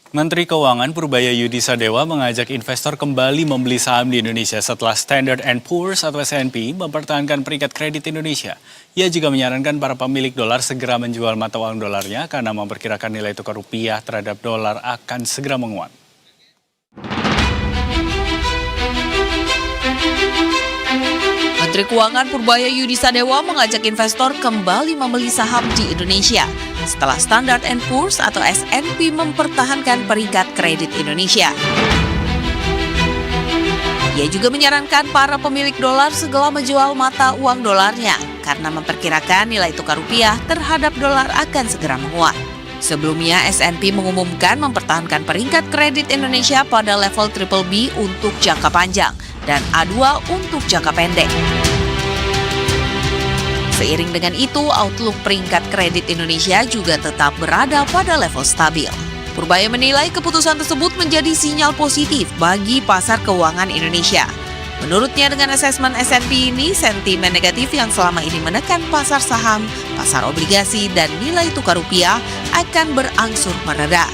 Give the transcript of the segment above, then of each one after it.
Menteri Keuangan Purbaya Sadewa mengajak investor kembali membeli saham di Indonesia setelah Standard & Poor's atau S&P mempertahankan peringkat kredit Indonesia. Ia juga menyarankan para pemilik dolar segera menjual mata uang dolarnya karena memperkirakan nilai tukar rupiah terhadap dolar akan segera menguat. Menteri Keuangan Purbaya Sadewa mengajak investor kembali membeli saham di Indonesia setelah Standard & Poor's atau S&P mempertahankan peringkat kredit Indonesia. Ia juga menyarankan para pemilik dolar segera menjual mata uang dolarnya karena memperkirakan nilai tukar rupiah terhadap dolar akan segera menguat. Sebelumnya, S&P mengumumkan mempertahankan peringkat kredit Indonesia pada level BBB untuk jangka panjang dan A2 untuk jangka pendek. Seiring dengan itu, outlook peringkat kredit Indonesia juga tetap berada pada level stabil. Purbaya menilai keputusan tersebut menjadi sinyal positif bagi pasar keuangan Indonesia. Menurutnya, dengan asesmen S&P ini, sentimen negatif yang selama ini menekan pasar saham, pasar obligasi, dan nilai tukar rupiah akan berangsur mereda.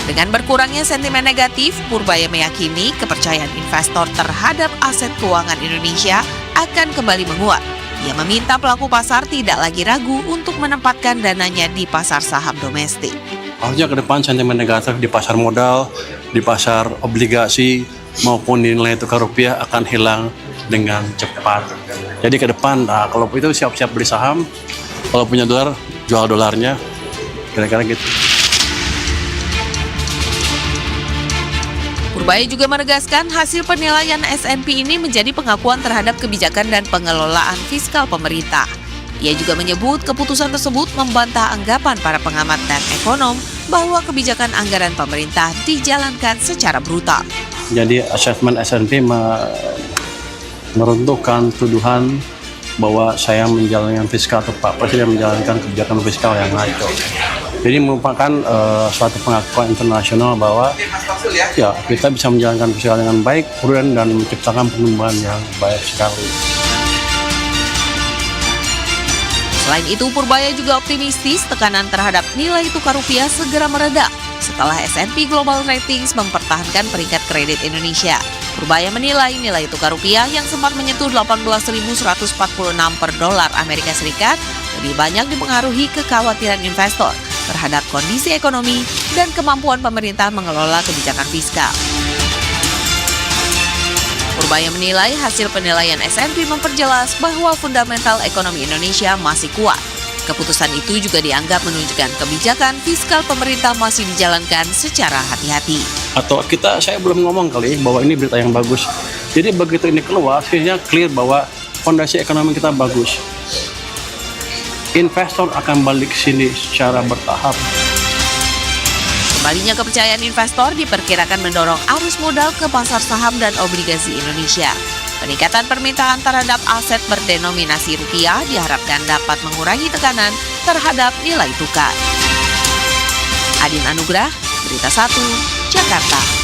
Dengan berkurangnya sentimen negatif, Purbaya meyakini kepercayaan investor terhadap aset keuangan Indonesia akan kembali menguat. Ia meminta pelaku pasar tidak lagi ragu untuk menempatkan dananya di pasar saham domestik. Harusnya ke depan sentimen negatif di pasar modal, di pasar obligasi, maupun di nilai tukar rupiah akan hilang dengan cepat. Jadi ke depan, kalau itu siap-siap beli saham, kalau punya dolar, jual dolarnya, kira-kira gitu. Purbaya juga menegaskan hasil penilaian S&P ini menjadi pengakuan terhadap kebijakan dan pengelolaan fiskal pemerintah. Ia juga menyebut keputusan tersebut membantah anggapan para pengamat dan ekonom bahwa kebijakan anggaran pemerintah dijalankan secara brutal. Jadi asesmen S&P meruntuhkan tuduhan bahwa saya menjalankan fiskal atau Pak Presiden menjalankan kebijakan fiskal yang ngaco. Jadi merupakan suatu pengakuan internasional bahwa ya kita bisa menjalankan fiskal dengan baik, prudent, dan menciptakan pertumbuhan yang baik sekali. Selain itu, Purbaya juga optimistis tekanan terhadap nilai tukar rupiah segera mereda setelah S&P Global Ratings mempertahankan peringkat kredit Indonesia. Purbaya menilai nilai tukar rupiah yang sempat menyentuh 18.146 per dolar Amerika Serikat lebih banyak dipengaruhi kekhawatiran investor terhadap kondisi ekonomi dan kemampuan pemerintah mengelola kebijakan fiskal. Purbaya menilai hasil penilaian S&P memperjelas bahwa fundamental ekonomi Indonesia masih kuat. Keputusan itu juga dianggap menunjukkan kebijakan fiskal pemerintah masih dijalankan secara hati-hati. Atau saya belum ngomong kali bahwa ini berita yang bagus. Jadi begitu ini keluar, akhirnya clear bahwa fondasi ekonomi kita bagus. Investor akan balik ke sini secara bertahap. Kembalinya kepercayaan investor diperkirakan mendorong arus modal ke pasar saham dan obligasi Indonesia. Peningkatan permintaan terhadap aset berdenominasi rupiah diharapkan dapat mengurangi tekanan terhadap nilai tukar. Adin Anugrah, Berita 1, Jakarta.